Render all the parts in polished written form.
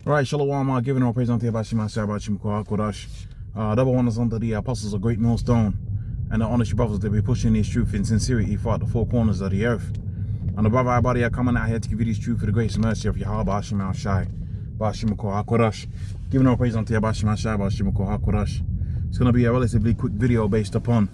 Right, Shalom, giving all praise unto Yabashima Shabashim Kodash. Double honors unto the apostles of Great Millstone and the honest brothers that be pushing this truth in sincerity throughout the four corners of the earth. And the brother everybody are coming out here to give you this truth for the grace and mercy of Yahweh Bashim Shai Bashim Kodash. Giving all praise unto Yabashima Shabashim Kodash. It's gonna be a relatively quick video based upon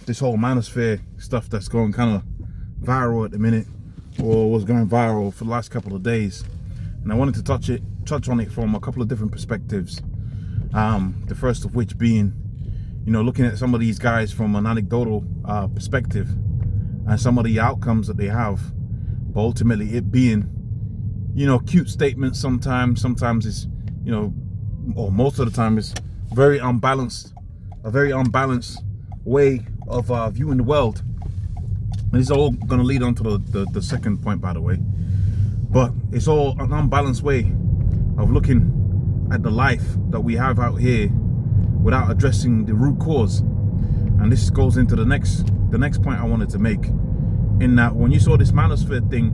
this whole manosphere stuff that's going kind of viral at the minute, or was going viral for the last couple of days. And I wanted to touch on it from a couple of different perspectives. The first of which being, looking at some of these guys from an anecdotal perspective and some of the outcomes that they have, but ultimately it being, cute statements sometimes it's, or most of the time it's a very unbalanced way of viewing the world. And this is all going to lead on to the second point, by the way. But it's all an unbalanced way of looking at the life that we have out here without addressing the root cause. And this goes into the next point I wanted to make, in that when you saw this manosphere thing,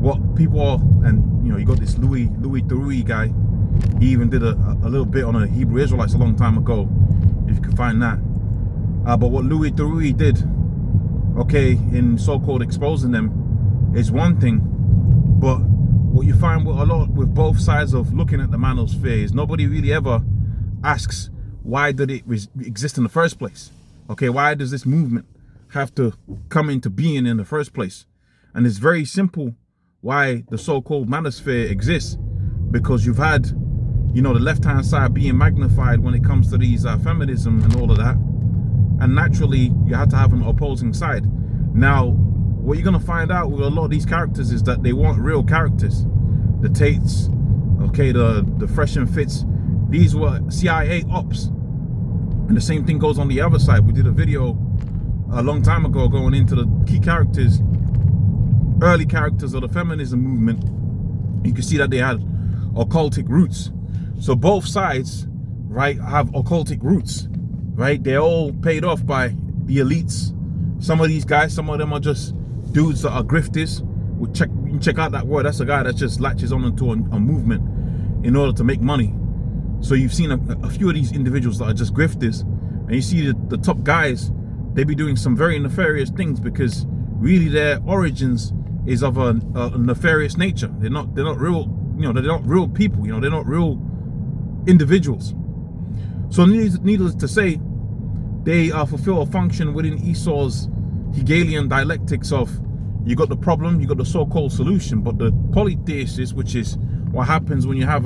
what people are, and you got this Louis Theroux guy. He even did a little bit on the Hebrew Israelites a long time ago, if you can find that. But what Louis Theroux did, in so-called exposing them, is one thing. But what you find with both sides of looking at the manosphere is nobody really ever asks, why did it exist in the first place? Why does this movement have to come into being in the first place? And it's very simple why the so-called manosphere exists, because you've had, the left-hand side being magnified when it comes to these feminism and all of that. And naturally, you have to have an opposing side. Now, what you're going to find out with a lot of these characters is that they want real characters. The Tates, the Fresh and Fits, these were CIA ops. And the same thing goes on the other side. We did a video a long time ago going into the key characters, early characters of the feminism movement. You can see that they had occultic roots. So both sides, right, have occultic roots, right? They're all paid off by the elites. Some of these guys, some of them are just dudes that are grifters. You can check out that word. That's a guy that just latches on into a movement in order to make money. So you've seen a few of these individuals that are just grifters, and you see the top guys, they be doing some very nefarious things, because really their origins is of a nefarious nature. They're not real, they're not real people, they're not real individuals. So needless to say, they fulfill a function within Esau's Hegelian dialectics of, you got the problem, you got the so-called solution. But the polythesis, which is what happens when you have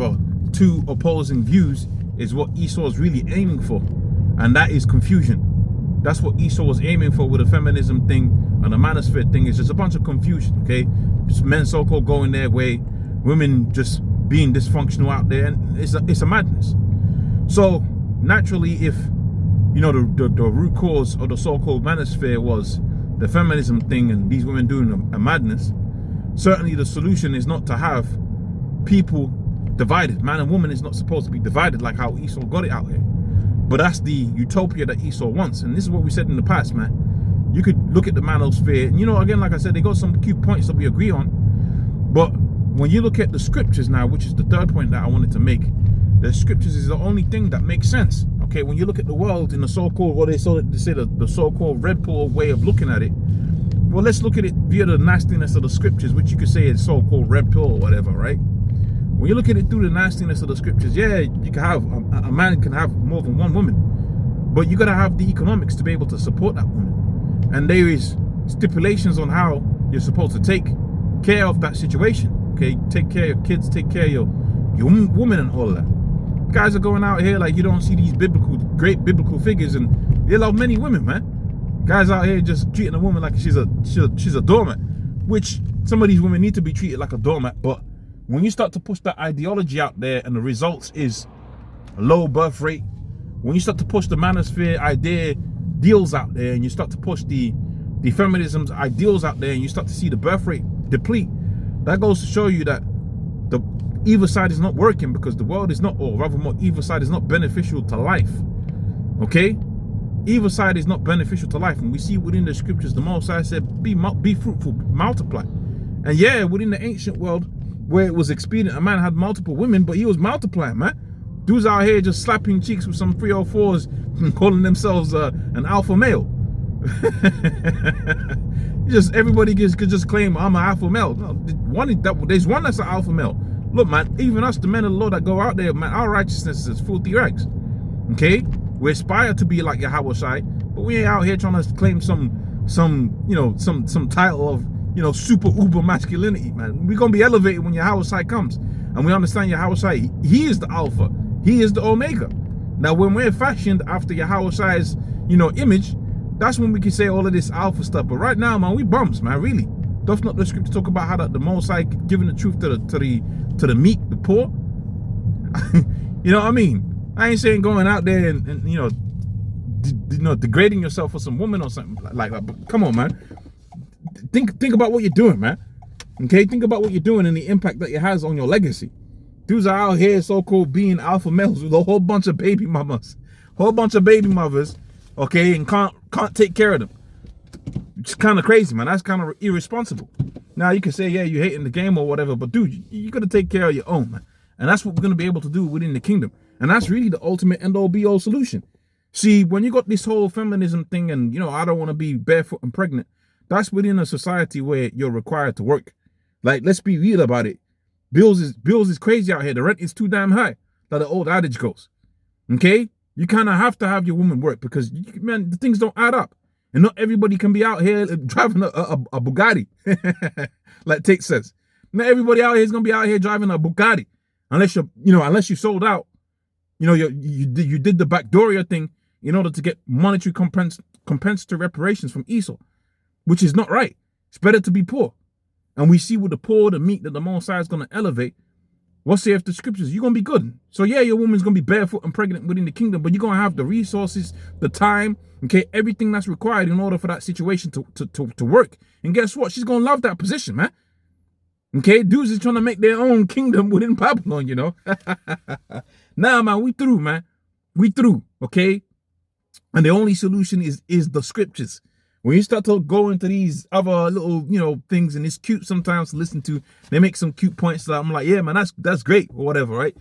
two opposing views, is what Esau is really aiming for, and that is confusion. That's what Esau was aiming for with the feminism thing and the manosphere thing. Is just a bunch of confusion. Just men so-called going their way, women just being dysfunctional out there, and it's a madness. So naturally, if the root cause of the so-called manosphere was the feminism thing and these women doing a madness, certainly the solution is not to have people divided. Man and woman is not supposed to be divided like how Esau got it out here. But that's the utopia that Esau wants. And this is what we said in the past, man. You could look at the manosphere, and again, like I said, they got some cute points that we agree on. But when you look at the scriptures now, which is the third point that I wanted to make, the scriptures is the only thing that makes sense. When you look at the world in the so-called, what they say the so-called red pill way of looking at it, well, let's look at it via the nastiness of the scriptures, which you could say is so-called red pill or whatever, right? When you look at it through the nastiness of the scriptures, yeah, you can have a man can have more than one woman, but you got to have the economics to be able to support that woman, and there is stipulations on how you're supposed to take care of that situation. Take care of your kids, take care of your woman and all of that. Guys are going out here like you don't see these great biblical figures, and they love many women, man. Guys out here just treating a woman like she's a doormat, which some of these women need to be treated like a doormat. But when you start to push that ideology out there, and the results is a low birth rate, when you start to push the manosphere ideals out there, and you start to push the feminism's ideals out there, and you start to see the birth rate deplete, that goes to show you that the either side is not working, because the world is not, or rather more, either side is not beneficial to life. Either side is not beneficial to life. And we see within the scriptures, the Most High said, be fruitful, multiply. And yeah, within the ancient world, where it was expedient. A man had multiple women, but he was multiplying, man. Dudes out here just slapping cheeks with some 304s and calling themselves an alpha male. Just everybody could just claim I'm an alpha male. No, there's one that's an alpha male. Look, man, even us, the men of the Lord that go out there, man, our righteousness is filthy rags. Okay, we aspire to be like Yahweh Shai, but we ain't out here trying to claim some title of super uber masculinity, man. We're gonna be elevated when Yahweh Shai comes, and we understand Yahweh Shai. He is the Alpha, he is the Omega. Now, when we're fashioned after Yahweh Shai's image, that's when we can say all of this alpha stuff. But right now, man, we bums, man. Really, does not the scripture talk about how the Most High giving the truth to the meek, the poor? You know what I mean? I ain't saying going out there and degrading yourself for some woman or something like that. But come on, man. Think about what you're doing, man. Okay, think about what you're doing and the impact that it has on your legacy. Dudes are out here so-called being alpha males with a whole bunch of baby mamas, okay, and can't take care of them. It's kind of crazy, man. That's kind of irresponsible. Now you can say, yeah, you hating the game or whatever, but dude, you gotta take care of your own, man. And that's what we're gonna be able to do within the kingdom. And that's really the ultimate end-all be-all solution. See, when you got this whole feminism thing and I don't want to be barefoot and pregnant, that's within a society where you're required to work. Like, let's be real about it. Bills is crazy out here. The rent is too damn high, like the old adage goes. Okay? You kind of have to have your woman work because, man, the things don't add up. And not everybody can be out here driving a Bugatti, like Tate says. Not everybody out here is going to be out here driving a Bugatti unless you sold out. You did the backdooria thing in order to get monetary compensatory reparations from Esau, which is not right. It's better to be poor. And we see with the poor, the meek, that the Most High is going to elevate. What saith the scriptures? You're going to be good. So yeah, your woman's going to be barefoot and pregnant within the kingdom, but you're going to have the resources, the time, okay, everything that's required in order for that situation to work. And guess what? She's going to love that position, man. Okay, dudes is trying to make their own kingdom within Babylon, Nah, man, we through, man. We through, okay? And the only solution is the scriptures. When you start to go into these other little, things, and it's cute sometimes to listen to, they make some cute points that I'm like, yeah, man, that's great, or whatever, right?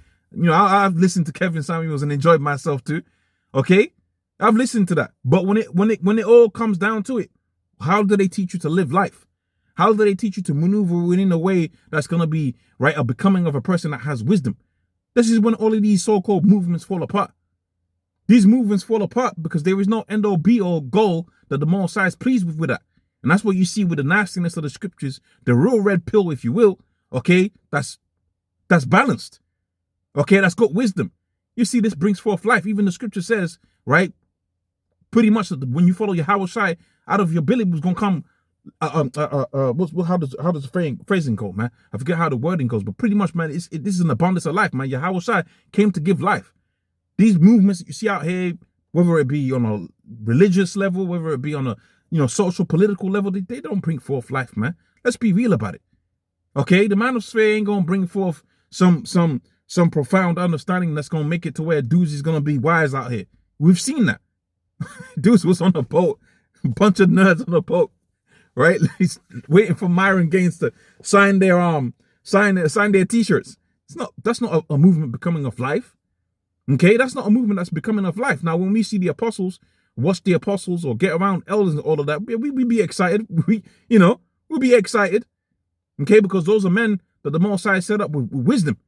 I've listened to Kevin Samuels and enjoyed myself too, okay? I've listened to that. But when it all comes down to it, how do they teach you to live life? How do they teach you to maneuver within a way that's going to be, right, a becoming of a person that has wisdom? This is when all of these so-called movements fall apart. These movements fall apart because there is no end-all be-all goal that the Most High is pleased with that. And that's what you see with the nastiness of the scriptures, the real red pill, if you will, okay, that's balanced. Okay, that's got wisdom. You see, this brings forth life. Even the scripture says, right, pretty much that when you follow Yahweh Shai, out of your belly was going to come, how does the phrasing go, man? I forget how the wording goes, but pretty much, man, this is an abundance of life, man. Yahweh Shai came to give life. These movements that you see out here, whether it be on a religious level, whether it be on a social, political level, they don't bring forth life, man. Let's be real about it. Okay, the manosphere ain't gonna bring forth some profound understanding that's gonna make it to where dudes is gonna be wise out here. We've seen that. Dudes was on a boat, a bunch of nerds on a boat, right? He's waiting for Myron Gaines to sign their t-shirts. That's not a movement becoming of life. Okay, that's not a movement that's becoming of life. Now, when we see the apostles, watch the apostles or get around elders and all of that, we be excited. We'll be excited. Okay, because those are men that the Most High set up with wisdom.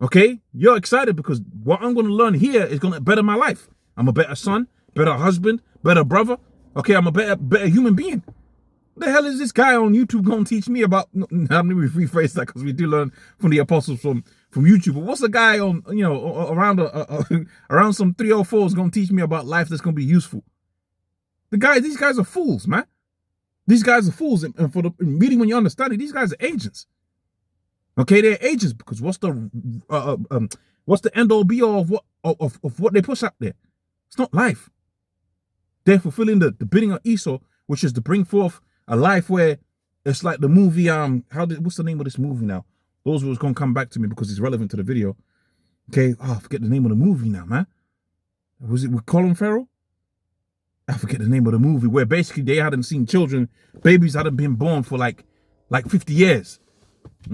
Okay, you're excited because what I'm going to learn here is going to better my life. I'm a better son, better husband, better brother. Okay, I'm a better human being. What the hell is this guy on YouTube going to teach me about? Let me rephrase that because we do learn from the apostles from YouTube. But what's the guy on, around some 304s going to teach me about life that's going to be useful? These guys are fools, man. These guys are fools. And for the reading, when you understand it, these guys are agents. Okay, they're agents because what's the end all be all of what they push out there? It's not life. They're fulfilling the bidding of Esau, which is to bring forth a life where it's like the movie, what's the name of this movie now? Those was going to come back to me because it's relevant to the video. Okay, I forget the name of the movie now, man. Was it with Colin Farrell? I forget the name of the movie where basically they hadn't seen children, babies hadn't been born for like 50 years.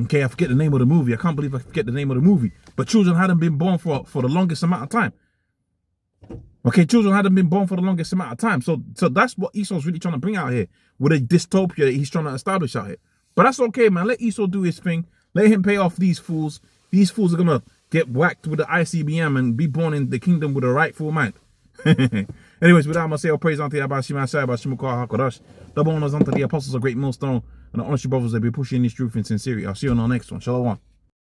Okay, I forget the name of the movie. I can't believe I forget the name of the movie. But children hadn't been born for the longest amount of time. Okay, children hadn't been born for the longest amount of time. So that's what Esau's really trying to bring out here with a dystopia that he's trying to establish out here. But that's okay, man. Let Esau do his thing. Let him pay off these fools. These fools are gonna get whacked with the ICBM and be born in the kingdom with a rightful mind. Anyways, with that, I'm gonna say all praise unto Yahweh Shema Shai Bashimukah HaKodash. Double honors unto the apostles of Great Millstone and the honest brothers that be pushing this truth in sincerity. I'll see you on our next one. Shalom.